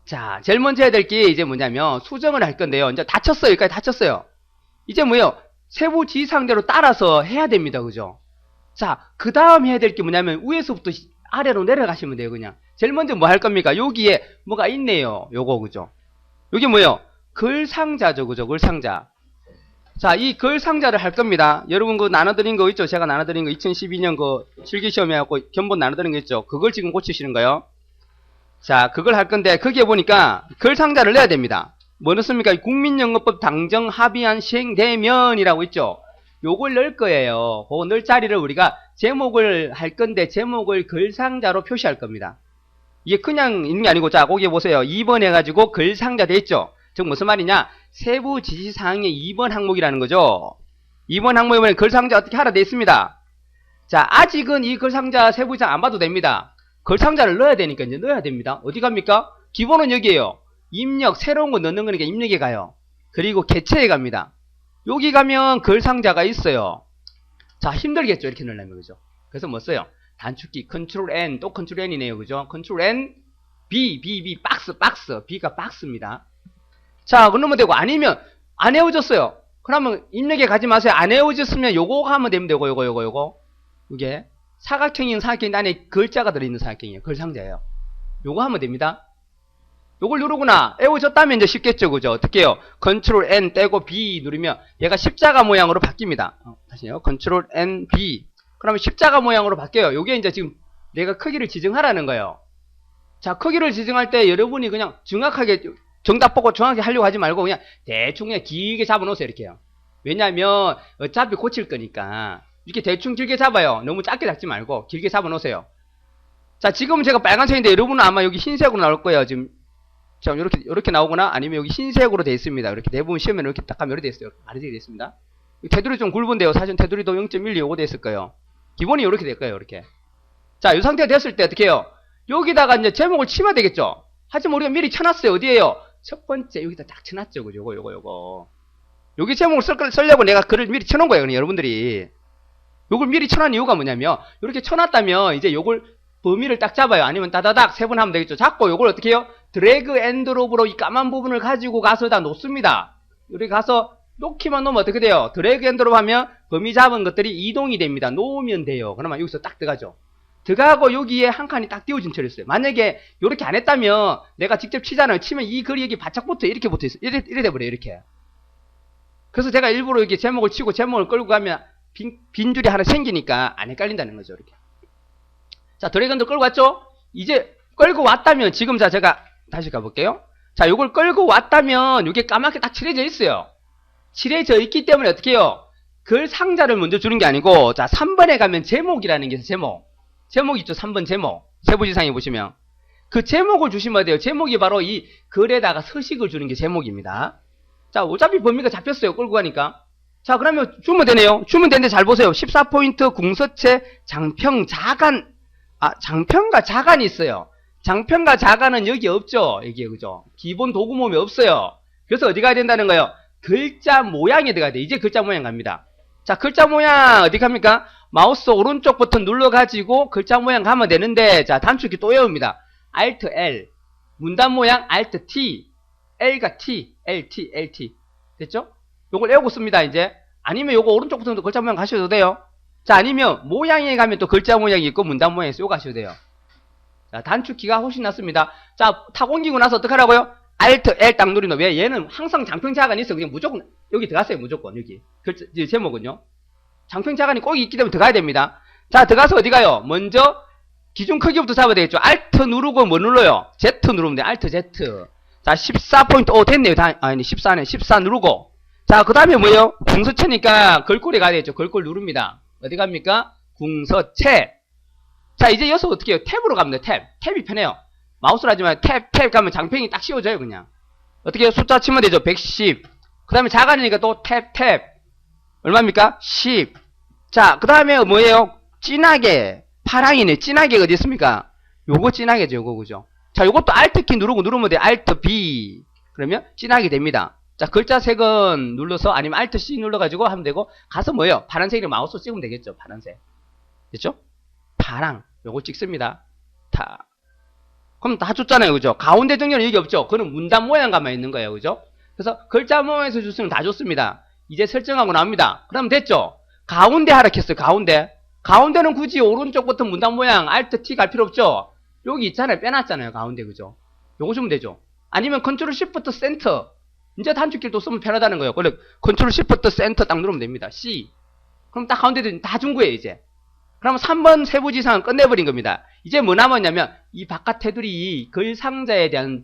자, 제일 먼저 해야 될 게 이제 뭐냐면 수정을 할 건데요. 이제 다 쳤어요. 여기까지 다 쳤어요. 이제 뭐예요? 세부 지시사항대로 따라서 해야 됩니다. 그죠? 자, 그 다음 해야 될 게 뭐냐면 위에서부터 아래로 내려가시면 돼요. 그냥. 제일 먼저 뭐 할 겁니까? 여기에 뭐가 있네요. 요거, 그죠? 여기 뭐예요? 글상자죠. 그죠? 글상자. 자, 이 글상자를 할 겁니다. 여러분 그 나눠드린 거 있죠? 제가 나눠드린 거 2012년 그 실기시험에 하고 견본 나눠드린 거 있죠? 그걸 지금 고치시는 거예요. 자, 그걸 할 건데 거기에 보니까 글상자를 넣어야 됩니다. 뭐 넣습니까? 국민연금법 당정 합의안 시행되면이라고 있죠? 요걸 넣을 거예요. 그거 넣을 자리를 우리가 제목을 할 건데 제목을 글상자로 표시할 겁니다. 이게 그냥 있는 게 아니고, 자, 거기 보세요. 2번 해가지고 글상자 돼 있죠? 즉 무슨 말이냐? 세부 지시사항의 2번 항목이라는 거죠. 2번 항목에 보면 글상자 어떻게 하라 돼 있습니다. 자, 아직은 이 글상자 세부 지시사항 안 봐도 됩니다. 글상자를 넣어야 되니까 이제 넣어야 됩니다. 어디 갑니까? 기본은 여기에요. 입력, 새로운 거 넣는 거니까 입력에 가요. 그리고 개체에 갑니다. 여기 가면 글상자가 있어요. 자, 힘들겠죠? 이렇게 넣으려면, 그죠? 그래서 뭐 써요? 단축키 컨트롤 N, 또 컨트롤 N이네요. 그죠? 컨트롤 N, B, 박스. B가 박스입니다. 자, 그러면 되고, 아니면 안 헤어졌어요. 그러면 입력에 가지 마세요. 안 헤어졌으면 요거 하면 되면 되고, 요거. 이게 사각형인 사각형 안에 글자가 들어있는 사각형이에요. 글상자예요. 요거 하면 됩니다. 요걸 누르구나. 헤어졌다면 이제 쉽겠죠. 그죠? 어떻게 해요? 컨트롤 N 떼고 B 누르면 얘가 십자가 모양으로 바뀝니다. 다시요. 컨트롤 N, B. 그러면 십자가 모양으로 바뀌어요. 요게 이제 지금 내가 크기를 지정하라는 거예요. 자, 크기를 지정할 때 여러분이 그냥 정확하게 정답 보고 정확히 하려고 하지 말고 그냥 대충 그냥 길게 잡아 놓으세요. 이렇게요. 왜냐면 어차피 고칠 거니까 이렇게 대충 길게 잡아요. 너무 짧게 잡지 말고 길게 잡아 놓으세요. 자, 지금은 제가 빨간색인데 여러분은 아마 여기 흰색으로 나올 거예요. 지금 자, 이렇게 나오거나 아니면 여기 흰색으로 되어 있습니다. 이렇게 대부분 시험에 이렇게 딱 하면 이렇게 되어 있어요. 가려지게 되어 있습니다. 테두리 좀 굵은데요. 사실 테두리도 0.1 요거 되어 있을 거예요. 기본이 이렇게 될 거예요. 이렇게. 자, 이 상태가 됐을 때 어떻게 해요? 여기다가 이제 제목을 치면 되겠죠? 하지만 우리가 미리 쳐놨어요. 어디에요? 첫 번째 여기다 딱 쳐놨죠. 그죠? 요거. 여기 제목을 쓰려고 내가 글을 미리 쳐놓은 거예요. 그냥 여러분들이. 요걸 미리 쳐놓은 이유가 뭐냐면 이렇게 쳐놨다면 이제 요걸 범위를 딱 잡아요. 아니면 따다닥 세 번 하면 되겠죠. 잡고 요걸 어떻게 해요? 드래그 앤 드롭으로 이 까만 부분을 가지고 가서 다 놓습니다. 여기 가서 놓기만 놓으면 어떻게 돼요? 드래그 앤 드롭 하면 범위 잡은 것들이 이동이 됩니다. 놓으면 돼요. 그러면 여기서 딱 들어가죠. 들어가고 여기에 한 칸이 딱 띄워진 처리 있어요. 만약에 이렇게 안 했다면 내가 직접 치잖아요. 치면 이 글이 여기 바짝 붙어 이렇게 붙어 있어. 이래 돼버려요. 이렇게. 그래서 제가 일부러 이렇게 제목을 치고 제목을 끌고 가면 빈 줄이 하나 생기니까 안 헷갈린다는 거죠. 이렇게. 자, 드래그 앤 드롭 끌고 왔죠? 이제 끌고 왔다면 지금 자 제가 다시 가볼게요. 자, 요걸 끌고 왔다면 이게 까맣게 딱 칠해져 있어요. 칠해져 있기 때문에 어떻게 해요? 글 상자를 먼저 주는 게 아니고, 자, 3번에 가면 제목이라는 게 있어요. 제목 있죠? 3번 제목. 세부지상에 보시면. 그 제목을 주시면 돼요. 제목이 바로 이 글에다가 서식을 주는 게 제목입니다. 자, 어차피 범위가 잡혔어요. 끌고 가니까. 자, 그러면 주면 되네요. 주면 되는데 잘 보세요. 14포인트 궁서체 장평 자간. 장평과 자간이 있어요. 장평과 자간은 여기 없죠. 여기에, 그죠? 기본 도구 모음이 없어요. 그래서 어디 가야 된다는 거예요? 글자 모양에 들어가야 돼. 이제 글자 모양 갑니다. 자, 글자 모양 어디 갑니까? 마우스 오른쪽 버튼 눌러가지고 글자 모양 가면 되는데, 자, 단축키 또 외웁니다. Alt L. 문단 모양 Alt T. L과 T. LT. 됐죠? 요걸 외우고 씁니다, 이제. 아니면 요거 오른쪽 버튼도 글자 모양 가셔도 돼요. 자, 아니면 모양에 가면 또 글자 모양이 있고 문단 모양에서 요거 가셔도 돼요. 자, 단축키가 훨씬 낫습니다. 자, 탁 옮기고 나서 어떡하라고요? Alt L 딱 누르는. 왜? 얘는 항상 장평자간이 있어. 그냥 무조건 여기 들어갔어요. 무조건 여기. 글자 제목은요. 장평자간이 꼭 있기 때문에 들어가야 됩니다. 자, 들어가서 어디 가요? 먼저 기준 크기부터 잡아야 되겠죠. Alt 누르고 뭐 눌러요? Z 누르면 돼요. Alt Z. 자, 14포인트. 됐네요. 아니 14네. 14 누르고. 자, 그 다음에 뭐예요? 궁서체니까 글꼴에 가야 되겠죠. 글꼴 누릅니다. 어디 갑니까? 궁서체. 자, 이제 여기서 어떻게 해요? 탭으로 가면 돼요. 탭이 편해요. 마우스로 하지만 탭 가면 장평이 딱 씌워져요. 그냥 어떻게 해요? 숫자 치면 되죠. 110. 그 다음에 자간이니까 또 탭 얼마입니까? 10. 자, 그 다음에 뭐예요? 진하게 파랑이네. 진하게 어디 있습니까? 요거 진하게죠. 요거, 그죠? 자, 요것도 Alt키 누르면 돼요. Alt B. 그러면 진하게 됩니다. 자, 글자 색은 눌러서 아니면 Alt C 눌러가지고 하면 되고, 가서 뭐예요? 파란색이랑 마우스 찍으면 되겠죠. 파란색. 됐죠? 파랑. 요거 찍습니다. 그럼 다 줬잖아요. 그죠? 가운데 정렬은 여기 없죠? 그거는 문단 모양감만 있는 거예요. 그죠? 그래서 글자 모양에서 줬으면 다 줬습니다. 이제 설정하고 나옵니다. 그럼 됐죠? 가운데 하라 했어요. 가운데. 가운데는 굳이 오른쪽부터 문단 모양 Alt T 갈 필요 없죠? 여기 있잖아요. 빼놨잖아요. 가운데. 그죠? 요거 주면 되죠. 아니면 컨트롤 시프트 센터. 이제 단축키도 쓰면 편하다는 거예요. 원래 컨트롤 시프트 센터 딱 누르면 됩니다. C. 그럼 딱 가운데도 다 준 거예요, 이제. 그러면 3번 세부지상은 끝내버린 겁니다. 이제 뭐 남았냐면 이 바깥 테두리 글 상자에 대한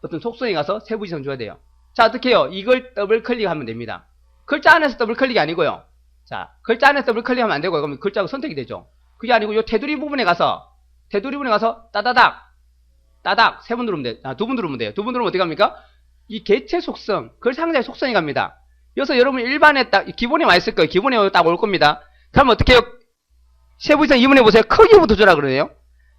어떤 속성에 가서 세부지상 줘야 돼요. 자, 어떻게 해요? 이걸 더블 클릭하면 됩니다. 글자 안에서 더블 클릭이 아니고요. 자, 글자 안에서 더블 클릭하면 안 되고요. 그러면 글자가 선택이 되죠. 그게 아니고 이 테두리 부분에 가서 따다닥 따닥 세 번 누르면 돼요. 아, 두 번 누르면 돼요. 두 번 누르면 어떻게 합니까? 이 개체 속성, 글 상자의 속성이 갑니다. 여기서 여러분 일반에 딱 기본에 와 있을 거예요. 기본에 딱 올 겁니다. 그러면 어떻게 해요? 세부지상 2번 해보세요. 크기부터 주라 그러네요.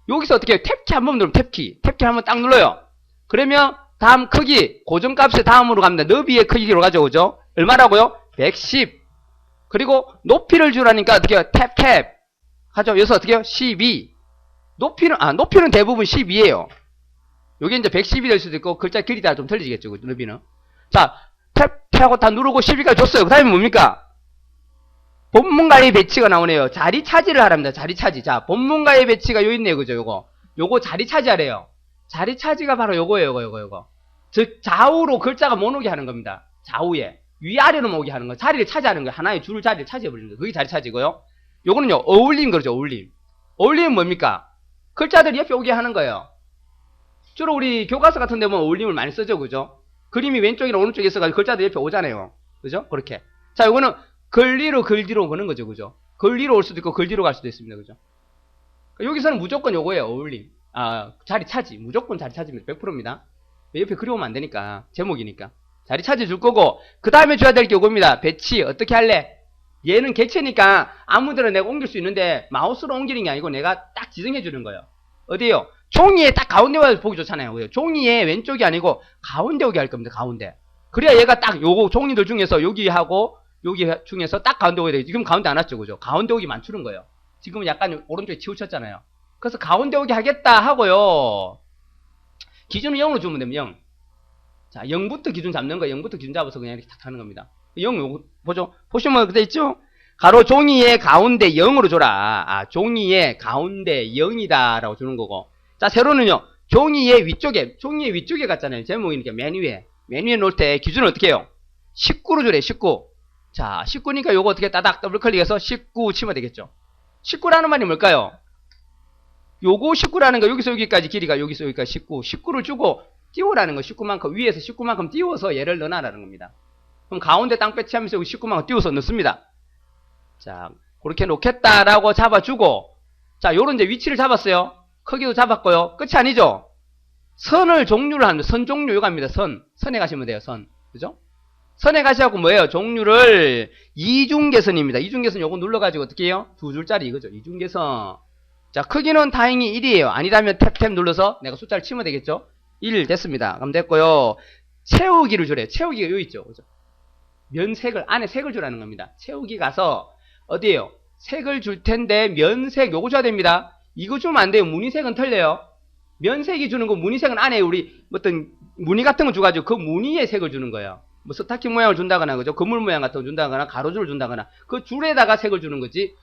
여기서 어떻게 해요? 탭키 한 번 누르면 탭키 한번 딱 눌러요. 그러면 다음 크기 고정값의 다음으로 갑니다. 너비의 크기로 가져오죠. 얼마라고요? 110. 그리고 높이를 주라니까 어떻게 해요? 탭 하죠. 여기서 어떻게 해요? 12. 높이는 대부분 12예요. 요게 이제 110이 될 수도 있고 글자 길이 따라 좀 틀리겠죠. 너비는. 자, 탭하고 다 누르고 12까지 줬어요. 그 다음에 뭡니까? 본문가의 배치가 나오네요. 자리 차지를 하랍니다. 자리 차지. 자, 본문가의 배치가 요 있네요. 그죠? 요거 자리 차지하래요. 자리 차지가 바로 요거예요. 요거. 즉, 좌우로 글자가 못 오게 하는 겁니다. 좌우에. 위아래로 오게 하는 거. 자리를 차지하는 거예요. 하나의 줄 자리를 차지해버리는 거예요. 그게 자리 차지고요. 요거는요, 어울림 그러죠. 어울림. 어울림은 뭡니까? 글자들이 옆에 오게 하는 거예요. 주로 우리 교과서 같은 데 보면 어울림을 많이 쓰죠. 그죠? 그림이 왼쪽이나 오른쪽에 있어가지고 글자들 옆에 오잖아요. 그죠? 그렇게. 자, 요거는 글 위로 글 뒤로 보는 거죠. 그죠? 글 위로 올 수도 있고 글 뒤로 갈 수도 있습니다. 그죠? 여기서는 무조건 요거예요. 어울림. 아, 자리 차지. 무조건 자리 차지입니다. 100%입니다. 옆에 그리 오면 안 되니까. 제목이니까. 자리 차지 줄 거고, 그 다음에 줘야 될 게 요겁니다. 배치. 어떻게 할래? 얘는 개체니까 아무데나 내가 옮길 수 있는데, 마우스로 옮기는 게 아니고 내가 딱 지정해 주는 거예요. 어디에요? 종이에 딱 가운데 와서 보기 좋잖아요. 그죠? 종이에 왼쪽이 아니고 가운데 오게 할 겁니다. 가운데. 그래야 얘가 딱 요거 종이들 중에서 여기하고 여기 중에서 딱 가운데 오게 되죠. 지금 가운데 안 왔죠. 그죠? 가운데 오기 맞추는 거예요. 지금은 약간 오른쪽에 치우쳤잖아요. 그래서 가운데 오게 하겠다 하고요. 기준은 0으로 주면 되면 0. 자, 0부터 기준 잡는 거예요. 0부터 기준 잡아서 그냥 이렇게 탁 하는 겁니다. 0 요거 보죠. 보시면 그때 있죠? 가로 종이의 가운데 0으로 줘라. 아, 종이의 가운데 0이다 라고 주는 거고. 자, 세로는요. 종이의 위쪽에 갔잖아요. 제목이니까 맨 위에 놓을 때 기준은 어떻게 해요? 19로 주래. 19. 자, 19니까 요거 어떻게 따닥 더블 클릭해서 19 치면 되겠죠. 19라는 말이 뭘까요? 요거 19라는 거 여기서 여기까지 길이가 여기서 여기까지 19를 주고 띄우라는 거. 19만큼 위에서 19만큼 띄워서 얘를 넣어놔라는 겁니다. 그럼 가운데 땅 배치하면서 여기 19만큼 띄워서 넣습니다. 자, 그렇게 놓겠다라고 잡아주고, 자, 요런 이제 위치를 잡았어요. 크기도 잡았고요. 끝이 아니죠? 선을 종류를 하는, 선 종류 요겁니다. 선에 가시면 돼요. 그죠? 선에 가시하고 뭐예요? 종류를 이중계선입니다. 이중계선 요거 눌러가지고 어떻게 해요? 두 줄짜리 이거죠. 이중계선. 자, 크기는 다행히 1이에요. 아니라면 탭 눌러서 내가 숫자를 치면 되겠죠? 1 됐습니다. 그럼 됐고요. 채우기를 주래요. 채우기가 여기 있죠. 그죠? 면색을, 안에 색을 주라는 겁니다. 채우기 가서, 어디에요? 색을 줄 텐데, 면색, 요거 줘야 됩니다. 이거 주면 안 돼요. 무늬색은 틀려요. 면색이 주는 거, 무늬색은 안에 우리, 어떤, 무늬 같은 거 줘가지고, 그 무늬의 색을 주는 거예요. 뭐, 스타킹 모양을 준다거나, 그죠? 건물 모양 같은 거 준다거나, 가로줄을 준다거나, 그 줄에다가 색을 주는 거지,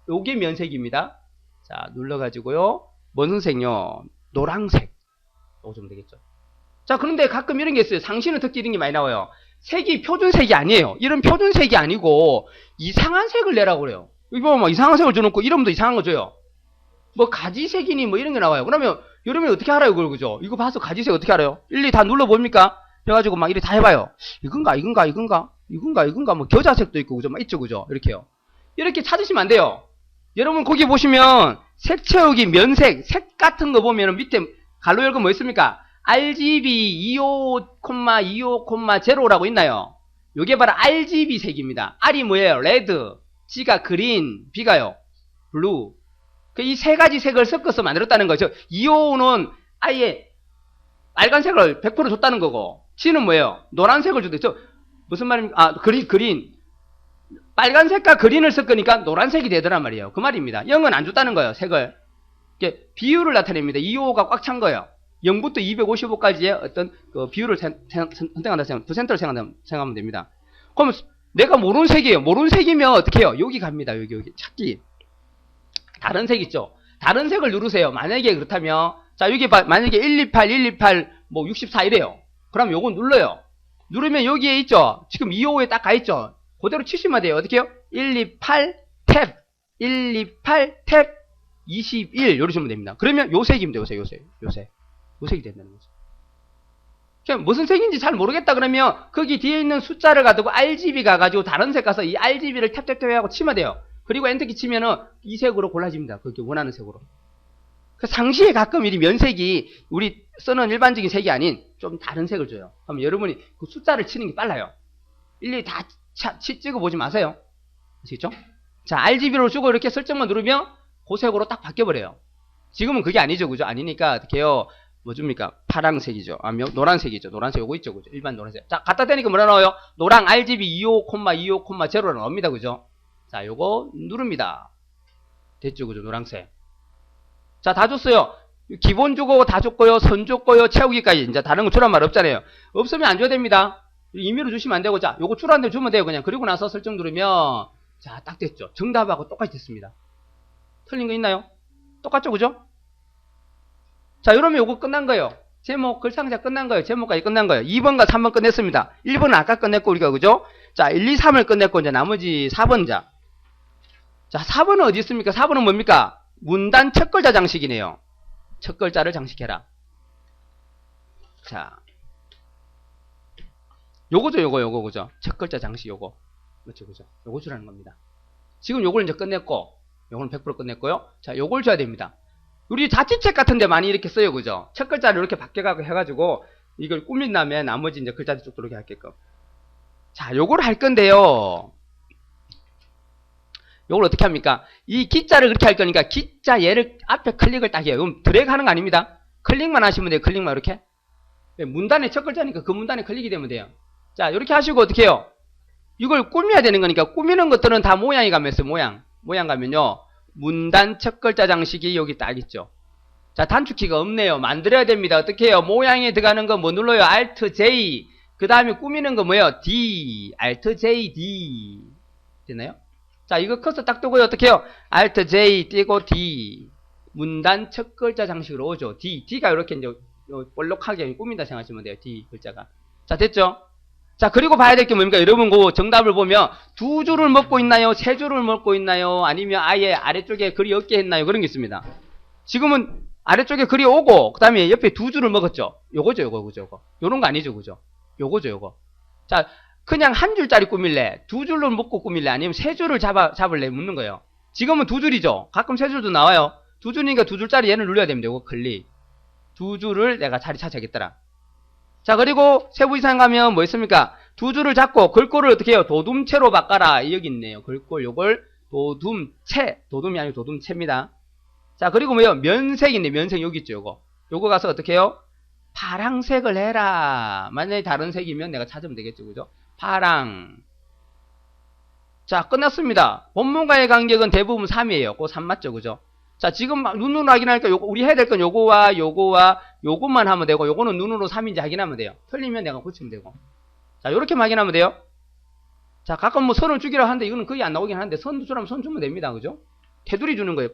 요게 면색입니다. 자, 눌러가지고요. 뭔 색요? 노란색. 요거 주면 되겠죠. 자, 그런데 가끔 이런 게 있어요. 상시는 특징 이런 게 많이 나와요. 색이 표준색이 아니에요. 이런 표준색이 아니고 이상한 색을 내라고 그래요. 이거 뭐 이상한 색을 줘놓고 이름도 이상한 거 줘요. 뭐 가지색이니 뭐 이런 게 나와요. 그러면 여러분이 어떻게 알아요, 그걸? 그죠? 이거 봐서 가지색 어떻게 알아요? 일일이 다 눌러봅니까? 그래가지고 막 이렇게 다 해봐요. 이건가 뭐 겨자색도 있고 그죠? 막 있죠, 그죠? 이렇게요. 이렇게 찾으시면 안 돼요. 여러분 거기 보시면 색 채우기 면색 색 같은 거 보면 밑에 갈로 열고 뭐 있습니까? RGB 25,0라고 있나요? 요게 바로 RGB 색입니다. R이 뭐예요? 레드, G가 그린, B가요? 블루. 이 세 가지 색을 섞어서 만들었다는 거죠. 25는 아예 빨간색을 100% 줬다는 거고, G는 뭐예요? 노란색을 줬대요. 무슨 말입니까? 아, 그린. 빨간색과 그린을 섞으니까 노란색이 되더란 말이에요. 그 말입니다. 0은 안 줬다는 거예요, 색을. 이게 비율을 나타냅니다. 25가 꽉 찬 거예요. 0부터 255까지의 어떤 그 비율을 선택한다 %를 생각하면 됩니다. 그럼 내가 모르는 색이에요. 모르는 색이면 어떻게 해요? 여기 갑니다. 여기 찾기. 다른 색 있죠? 다른 색을 누르세요. 만약에 그렇다면 자 여기 만약에 128 뭐 64 이래요. 그럼 요거 눌러요. 누르면 여기에 있죠? 지금 255에 딱 가있죠? 그대로 치시면 돼요. 어떻게 해요? 128 탭 128 탭 21 이러시면 됩니다. 그러면 요 색이면 돼요. 요 색이 된다는 거죠. 그냥 무슨 색인지 잘 모르겠다 그러면 거기 뒤에 있는 숫자를 가지고 RGB 가가지고 다른 색 가서 이 RGB를 탭탭탭 하고 치면 돼요. 그리고 엔터키 치면은 이 색으로 골라집니다. 그렇게 원하는 색으로. 상시에 가끔 이 면색이 우리 쓰는 일반적인 색이 아닌 좀 다른 색을 줘요. 그럼 여러분이 그 숫자를 치는 게 빨라요. 일일이 다 찍어보지 마세요. 아시겠죠? 자, RGB로 주고 이렇게 설정만 누르면 그 색으로 딱 바뀌어버려요. 지금은 그게 아니죠. 그죠? 아니니까 어떻게 해요? 뭐 줍니까? 파랑색이죠. 노란색이죠. 노란색 요거 있죠. 그죠? 일반 노란색. 자, 갖다 대니까 뭐라 나와요? 노랑 RGB 25,25,0로 나옵니다. 그죠? 자, 요거 누릅니다. 됐죠. 그죠? 노란색. 자, 다 줬어요. 기본 주고 다 줬고요. 선 줬고요. 채우기까지. 이제 다른 거 주란 말 없잖아요. 없으면 안 줘야 됩니다. 임의로 주시면 안 되고, 자, 요거 주라는 데 주면 돼요. 그냥. 그리고 나서 설정 누르면, 자, 딱 됐죠. 정답하고 똑같이 됐습니다. 틀린 거 있나요? 똑같죠? 그죠? 자, 이러면 요거 끝난 거예요. 제목, 글상자 끝난 거예요. 제목까지 끝난 거예요. 2번과 3번 끝냈습니다. 1번은 아까 끝냈고, 우리가, 그죠? 자, 1, 2, 3을 끝냈고, 이제 나머지 4번 자. 자, 4번은 어디 있습니까? 4번은 뭡니까? 문단 첫 글자 장식이네요. 첫 글자를 장식해라. 자, 요거죠, 요거, 그죠? 첫 글자 장식 요거. 그렇죠, 그죠? 요거 주라는 겁니다. 지금 요걸 이제 끝냈고, 요거는 100% 끝냈고요. 자, 요걸 줘야 됩니다. 우리 자취책 같은데 많이 이렇게 써요, 그죠? 첫 글자를 이렇게 바뀌어가고 해가지고, 이걸 꾸민 다음에 나머지 이제 글자들 쭉 들어오게 할게끔. 자, 요걸 할 건데요. 요걸 어떻게 합니까? 이 기자를 그렇게 할 거니까 기자 얘를 앞에 클릭을 딱 해요. 그럼 드래그 하는 거 아닙니다. 클릭만 하시면 돼요. 클릭만 이렇게. 문단의 첫 글자니까 그 문단에 클릭이 되면 돼요. 자, 이렇게 하시고 어떻게 해요? 이걸 꾸며야 되는 거니까 꾸미는 것들은 다 모양이 가면 있어요. 모양 가면요. 문단 첫 글자 장식이 여기 딱 있죠. 자, 단축키가 없네요. 만들어야 됩니다. 어떻게 해요? 모양에 들어가는 거 뭐 눌러요? Alt J. 그 다음에 꾸미는 거 뭐예요? D. Alt J, D. 됐나요? 자, 이거 커서 딱 뜨고요. 어떻게 해요? Alt J 띄고 D. 문단 첫 글자 장식으로 오죠. D. D가 이렇게 이제 볼록하게 꾸민다 생각하시면 돼요. D 글자가. 자, 됐죠? 자, 그리고 봐야 될 게 뭡니까? 여러분, 그 정답을 보면 두 줄을 먹고 있나요? 세 줄을 먹고 있나요? 아니면 아예 아래쪽에 글이 없게 했나요? 그런 게 있습니다. 지금은 아래쪽에 글이 오고, 그 다음에 옆에 두 줄을 먹었죠? 요거죠, 요거, 그죠? 요거. 요런 거 아니죠, 그죠? 요거죠, 요거. 자, 그냥 한 줄짜리 꾸밀래? 두 줄로 먹고 꾸밀래? 아니면 세 줄을 잡을래? 묻는 거예요. 지금은 두 줄이죠? 가끔 세 줄도 나와요. 두 줄이니까 두 줄짜리 얘는 눌러야 됩니다. 요거 클릭. 두 줄을 내가 자리 차지하겠더라. 자, 그리고 세부 이상 가면 뭐 있습니까? 두 줄을 잡고 글꼴을 어떻게 해요? 도둠체로 바꿔라. 여기 있네요. 글꼴 요걸 도둠체. 도둠이 아니고 도둠체입니다. 자, 그리고 뭐요? 면색인데 면색 여기 있죠. 요거 가서 어떻게 해요? 파랑색을 해라. 만약에 다른 색이면 내가 찾으면 되겠죠. 그죠? 파랑. 자, 끝났습니다. 본문과의 간격은 대부분 3이에요. 그거 3 맞죠? 그죠? 자, 지금 눈으로 확인하니까 우리 해야 될 건 요거와 요것만 하면 되고, 요거는 눈으로 3인지 확인하면 돼요. 틀리면 내가 고치면 되고. 자, 요렇게 확인하면 돼요. 자, 가끔 뭐 선을 주기로 하는데 이거는 거의 안 나오긴 하는데 선 주라면 선 주면 됩니다. 그죠? 테두리 주는 거예요.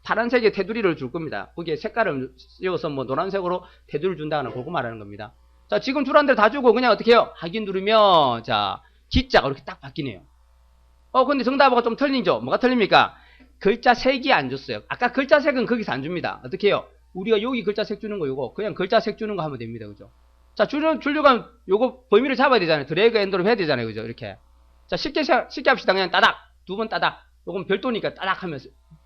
파란색의 테두리를 줄 겁니다. 거기에 색깔을 씌워서 뭐 노란색으로 테두리를 준다거나 그거 말하는 겁니다. 자, 지금 줄한 대로 다 주고 그냥 어떻게 해요? 확인 누르면 자, 기자가 이렇게 딱 바뀌네요. 근데 정답하고 좀 틀리죠? 뭐가 틀립니까? 글자 색이 안 줬어요. 아까 글자 색은 거기서 안 줍니다. 어떻게 해요? 우리가 여기 글자 색 주는 거 요거 그냥 글자 색 주는 거 하면 됩니다. 그죠? 자, 주려고 하면 요거 범위를 잡아야 되잖아요. 드래그 앤 드롭 해야 되잖아요. 그죠? 이렇게. 자, 쉽게 합시다. 그냥 따닥. 두 번 따닥. 요건 별도니까 따닥 하면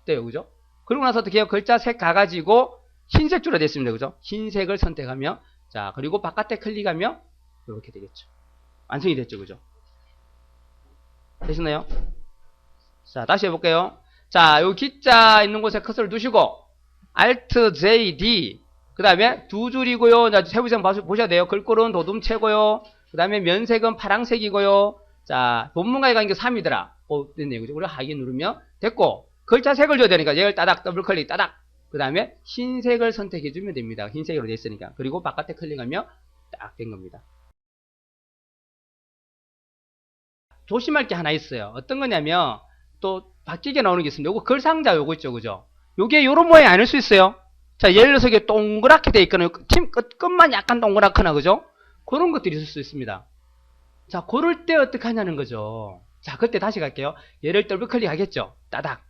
돼요. 그죠? 그리고 나서 어떻게 해요? 글자 색 가가지고 흰색 줄화 됐습니다. 그죠? 흰색을 선택하면 자, 그리고 바깥에 클릭하면 이렇게 되겠죠. 완성이 됐죠. 그죠? 되시나요? 자, 다시 해볼게요. 자, 요 기자 있는 곳에 커서를 두시고 Alt J D 그 다음에 두 줄이고요. 자, 세부색 보셔야 돼요. 글꼴은 도둠체고요. 그 다음에 면색은 파랑색이고요. 자, 본문과의 간격 3이더라. 됐네요. 그죠? 우리가 하기 누르면 됐고 글자 색을 줘야 되니까 얘를 따닥 더블클릭 따닥 그 다음에 흰색을 선택해 주면 됩니다. 흰색으로 되어 있으니까. 그리고 바깥에 클릭하면 딱 된 겁니다. 조심할 게 하나 있어요. 어떤 거냐면 또 바뀌게 나오는 게 있습니다. 요거 글상자 요거 있죠, 그죠? 요게 요런 모양이 아닐 수 있어요. 자, 예를 들어서 이게 동그랗게 돼 있거나 팀 끝만 약간 동그랗거나, 그죠? 그런 것들이 있을 수 있습니다. 자, 그럴 때 어떻게 하냐는 거죠. 자, 그때 다시 갈게요. 얘를 더블 클릭하겠죠. 따닥.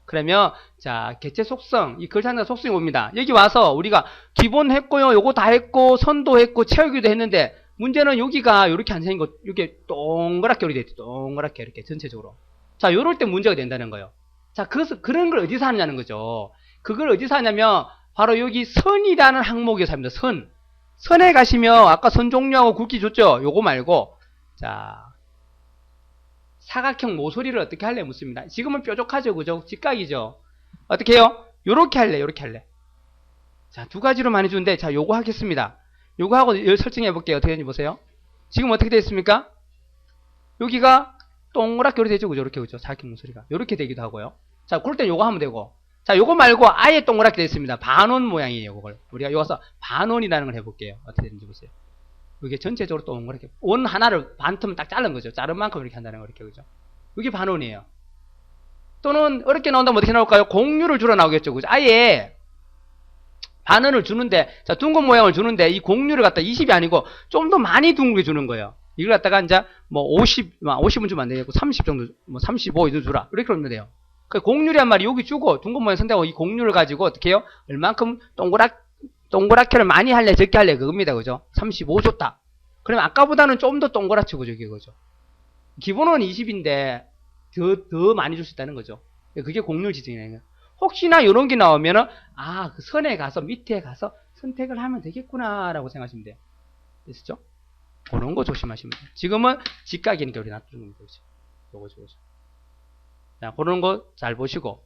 그러면 자, 개체 속성, 이 글상자 속성이 옵니다. 여기 와서 우리가 기본 했고요, 요거 다 했고, 선도 했고, 채우기도 했는데 문제는 여기가 이렇게 안 생긴 거, 이게 동그랗게 이렇게 돼 있죠. 동그랗게 이렇게 전체적으로. 자, 요럴 때 문제가 된다는 거예요. 자, 그런 걸 어디서 하느냐는 거죠. 그걸 어디서 하냐면 바로 여기 선이라는 항목에서 합니다. 선. 선에 가시면 아까 선 종류하고 굵기 줬죠. 요거 말고 자, 사각형 모서리를 어떻게 할래 묻습니다. 지금은 뾰족하죠, 그죠? 직각이죠. 어떻게 해요? 요렇게 할래, 요렇게 할래. 자, 두 가지로 많이 주는데, 자, 요거 하겠습니다. 요거 하고 설정해 볼게요. 어떻게 되는지 보세요. 지금 어떻게 되어 있습니까? 여기가 동그랗게 이렇게 되죠, 그죠? 이렇게, 그죠? 사각형 모서리가. 요렇게 되기도 하고요. 자, 그럴 땐 요거 하면 되고. 자, 요거 말고 아예 동그랗게 되어 있습니다. 반원 모양이에요, 그걸. 우리가 여기서 반원이라는 걸 해볼게요. 어떻게 되는지 보세요. 이게 전체적으로 동그랗게 원 하나를 반틈 딱 자른 거죠. 자른 만큼 이렇게 한다는 거, 이렇게, 그죠? 이게 반원이에요. 또는 어렵게 나온다면 어떻게 나올까요? 공률을 줄여 나오겠죠, 그죠? 아예 반원을 주는데, 자, 둥근 모양을 주는데 이 공률을 갖다 20이 아니고 좀 더 많이 둥글게 주는 거예요. 이걸 갖다가 이제 뭐 50은 주면 안 되겠고 30 정도, 뭐 35 이도 주라, 이렇게 그러면 돼요. 그 공률이 한 마리 여기 주고 둥근 모양 선택하고 이 공률을 가지고 어떻게 해요? 얼만큼 동그랗게를 많이 할래, 적게 할래, 그겁니다. 그죠? 35 줬다. 그러면 아까보다는 좀 더 동그랗죠, 그죠? 그죠? 기본은 20인데, 더 많이 줄 수 있다는 거죠. 그게 공률 지정이에요. 혹시나 이런 게 나오면은, 아, 그 선에 가서, 밑에 가서 선택을 하면 되겠구나라고 생각하시면 돼요. 됐죠? 그런 거 조심하시면 돼요. 지금은 직각이니까 우리 놔두는 겁니다. 요거죠. 자, 그런 거 잘 보시고.